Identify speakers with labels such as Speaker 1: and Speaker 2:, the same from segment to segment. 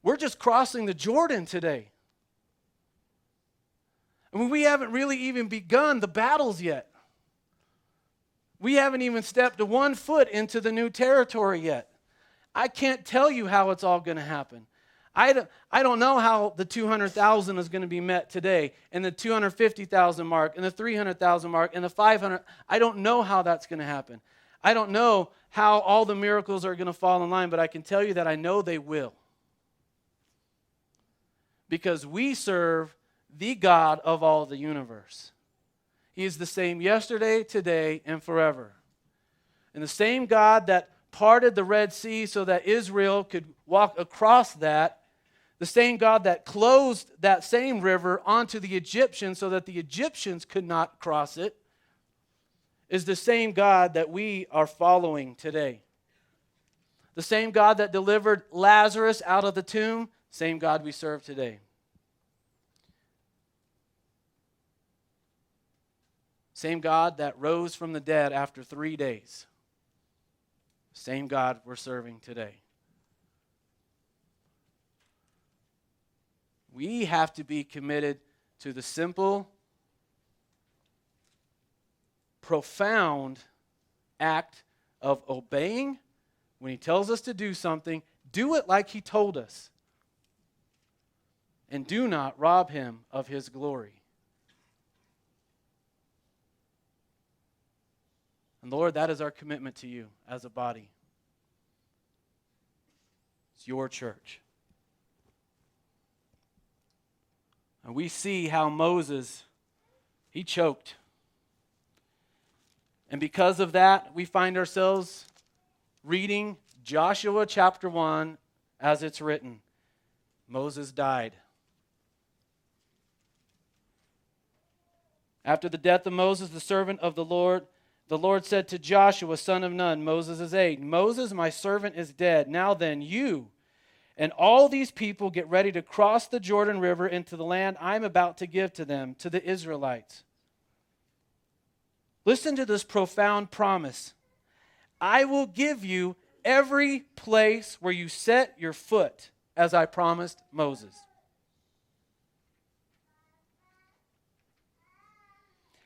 Speaker 1: We're just crossing the Jordan today. I mean, we haven't really even begun the battles yet. We haven't even stepped 1 foot into the new territory yet. I can't tell you how it's all going to happen. I don't know how the 200,000 is going to be met today, and the 250,000 mark, and the 300,000 mark, and the 500. I don't know how that's going to happen. I don't know how all the miracles are going to fall in line, but I can tell you that I know they will. Because we serve the God of all the universe. He is the same yesterday, today, and forever. And the same God that parted the Red Sea so that Israel could walk across that, the same God that closed that same river onto the Egyptians so that the Egyptians could not cross it, is the same God that we are following today. The same God that delivered Lazarus out of the tomb, same God we serve today. Same God that rose from the dead after 3 days. Same God we're serving today. We have to be committed to the simple, profound act of obeying. When He tells us to do something, do it like He told us. And do not rob Him of His glory. And Lord, that is our commitment to You as a body. It's Your church. And we see how Moses, he choked. And because of that, we find ourselves reading Joshua chapter 1 as it's written. Moses died. After the death of Moses, the servant of the Lord said to Joshua, son of Nun, Moses' aide, Moses, my servant, is dead. Now then, you and all these people get ready to cross the Jordan River into the land I'm about to give to them, to the Israelites. Listen to this profound promise. I will give you every place where you set your foot, as I promised Moses.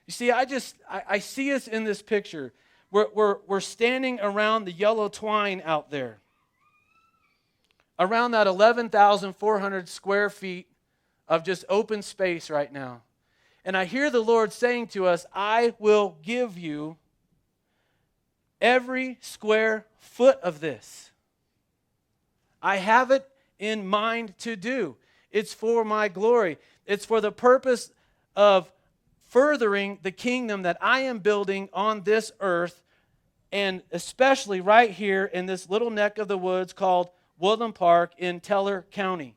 Speaker 1: You see, I see us in this picture. We're standing around the yellow twine out there. Around that 11,400 square feet of just open space right now. And I hear the Lord saying to us, I will give you every square foot of this. I have it in mind to do. It's for my glory. It's for the purpose of furthering the kingdom that I am building on this earth, and especially right here in this little neck of the woods called Woodland Park in Teller County.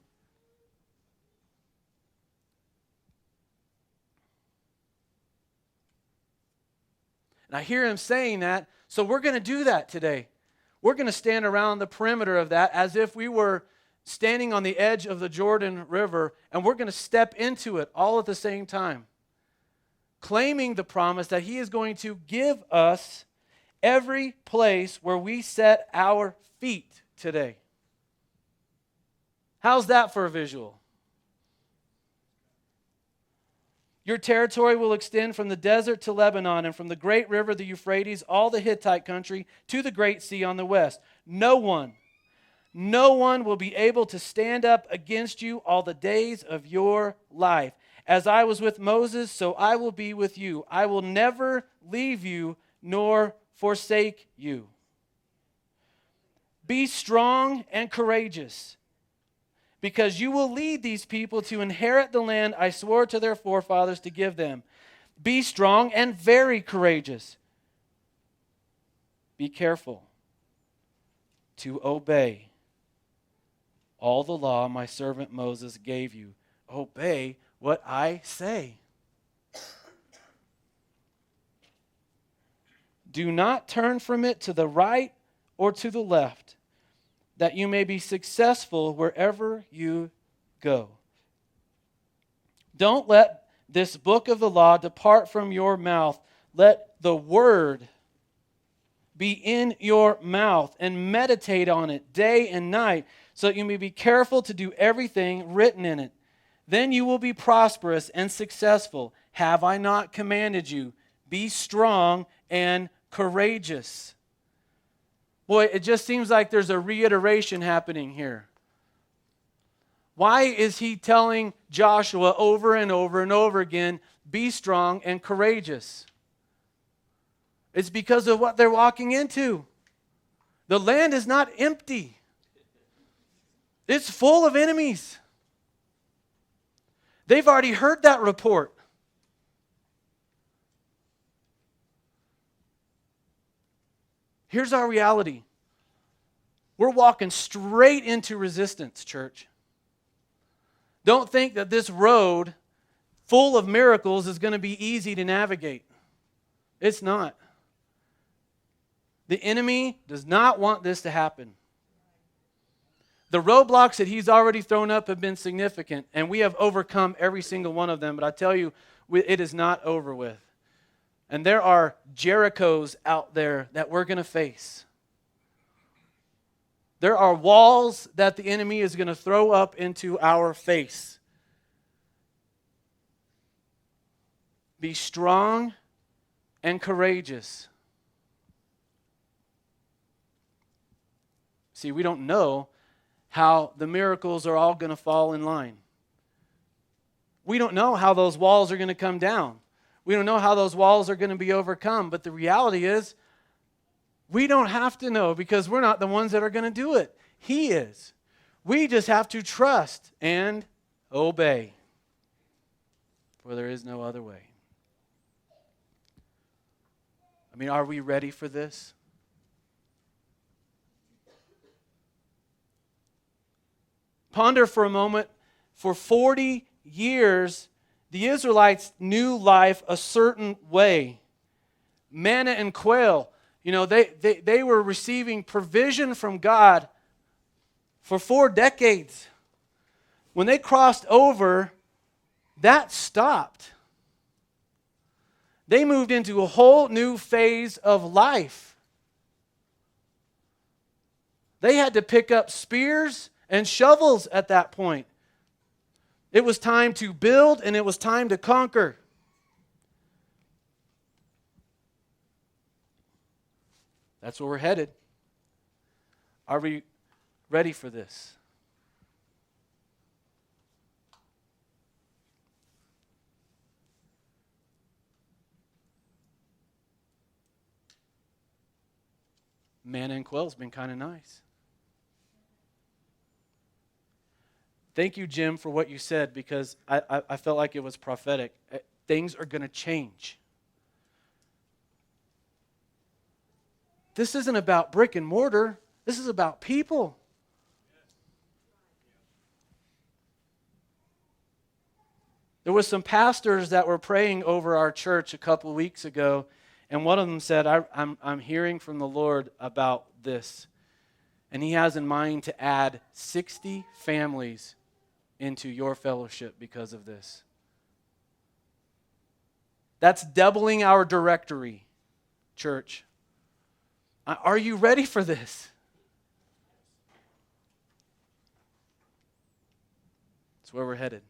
Speaker 1: And I hear Him saying that, so we're going to do that today. We're going to stand around the perimeter of that as if we were standing on the edge of the Jordan River, and we're going to step into it all at the same time, claiming the promise that He is going to give us every place where we set our feet today. How's that for a visual? Your territory will extend from the desert to Lebanon, and from the great river, the Euphrates, all the Hittite country, to the great sea on the west. No one will be able to stand up against you all the days of your life. As I was with Moses, so I will be with you. I will never leave you nor forsake you. Be strong and courageous, because you will lead these people to inherit the land I swore to their forefathers to give them. Be strong and very courageous. Be careful to obey all the law my servant Moses gave you. Obey what I say. Do not turn from it to the right or to the left, that you may be successful wherever you go. Don't let this book of the law depart from your mouth. Let the word be in your mouth, and meditate on it day and night, so that you may be careful to do everything written in it. Then you will be prosperous and successful. Have I not commanded you? Be strong and courageous. Boy, it just seems like there's a reiteration happening here. Why is he telling Joshua over and over and over again, be strong and courageous? It's because of what they're walking into. The land is not empty. It's full of enemies. They've already heard that report. Here's our reality. We're walking straight into resistance, church. Don't think that this road full of miracles is going to be easy to navigate. It's not. The enemy does not want this to happen. The roadblocks that he's already thrown up have been significant, and we have overcome every single one of them. But I tell you, it is not over with. And there are Jerichos out there that we're going to face. There are walls that the enemy is going to throw up into our face. Be strong and courageous. See, we don't know how the miracles are all going to fall in line. We don't know how those walls are going to come down. We don't know how those walls are going to be overcome. But the reality is, we don't have to know because we're not the ones that are going to do it. He is. We just have to trust and obey. For there is no other way. I mean, are we ready for this? Ponder for a moment. For 40 years, the Israelites knew life a certain way. Manna and quail. You know, they were receiving provision from God for 4 decades. When they crossed over, that stopped. They moved into a whole new phase of life. They had to pick up spears and shovels at that point. It was time to build and it was time to conquer. That's where we're headed. Are we ready for this? Manna and quail's been kind of nice. Thank you, Jim, for what you said because I felt like it was prophetic. Things are going to change. This isn't about brick and mortar. This is about people. There was some pastors that were praying over our church a couple of weeks ago, and one of them said, I'm hearing from the Lord about this. And he has in mind to add 60 families into your fellowship because of this. That's doubling our directory, church. Are you ready for this? That's where we're headed.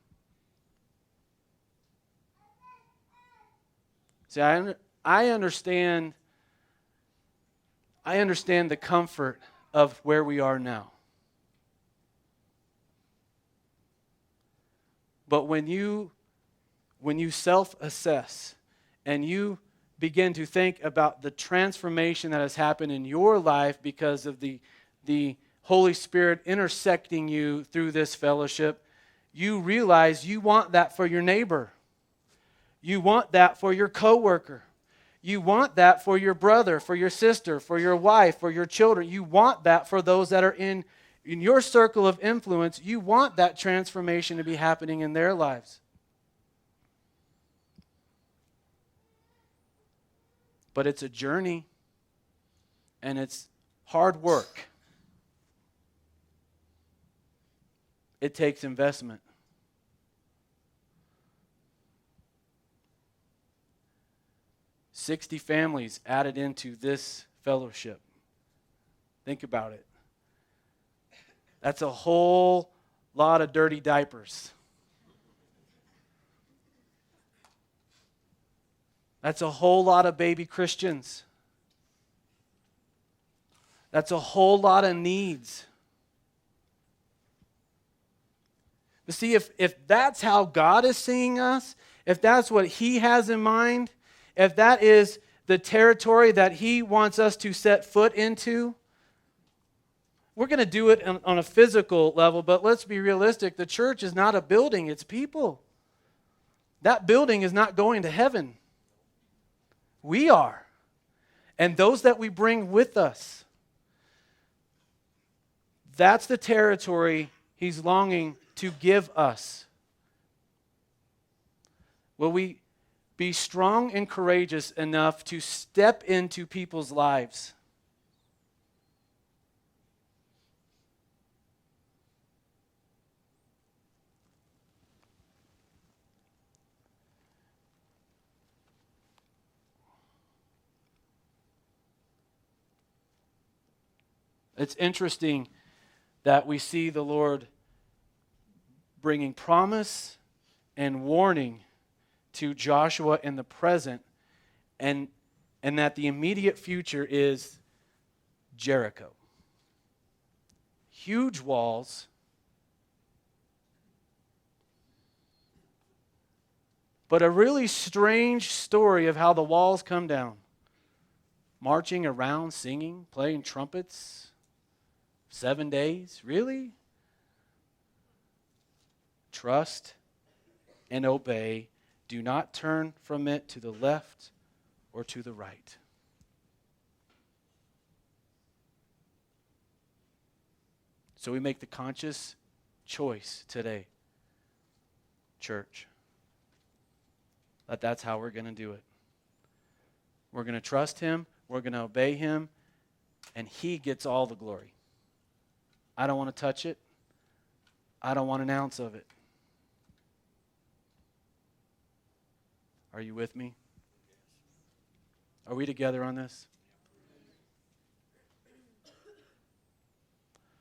Speaker 1: See, I understand the comfort of where we are now. But when you self-assess and you begin to think about the transformation that has happened in your life because of the Holy Spirit intersecting you through this fellowship, you realize you want that for your neighbor. You want that for your coworker. You want that for your brother, for your sister, for your wife, for your children. You want that for those that are in your circle of influence. You want that transformation to be happening in their lives. But it's a journey, and it's hard work. It takes investment. "60 families added into this fellowship." Think about it. That's a whole lot of dirty diapers. That's a whole lot of baby Christians. That's a whole lot of needs. But see, if that's how God is seeing us, if that's what He has in mind, if that is the territory that He wants us to set foot into, we're going to do it on a physical level, but let's be realistic. The church is not a building, it's people. That building is not going to heaven. We are. And those that we bring with us. That's the territory He's longing to give us. Will we be strong and courageous enough to step into people's lives? It's interesting that we see the Lord bringing promise and warning to Joshua in the present, and that the immediate future is Jericho. Huge walls, but a really strange story of how the walls come down. Marching around, singing, playing trumpets, 7 days, really? Trust and obey. Do not turn from it to the left or to the right. So we make the conscious choice today, church, that's how we're going to do it. We're going to trust Him, we're going to obey Him, and He gets all the glory. I don't want to touch it. I don't want an ounce of it. Are you with me? Are we together on this?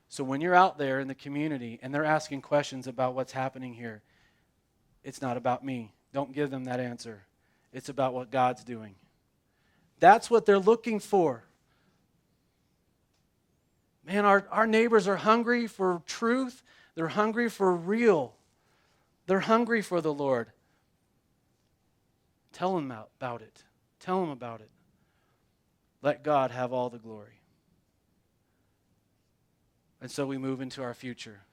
Speaker 1: So when you're out there in the community and they're asking questions about what's happening here, it's not about me. Don't give them that answer. It's about what God's doing. That's what they're looking for. Man, our neighbors are hungry for truth. They're hungry for real. They're hungry for the Lord. Tell them about it. Tell them about it. Let God have all the glory. And so we move into our future.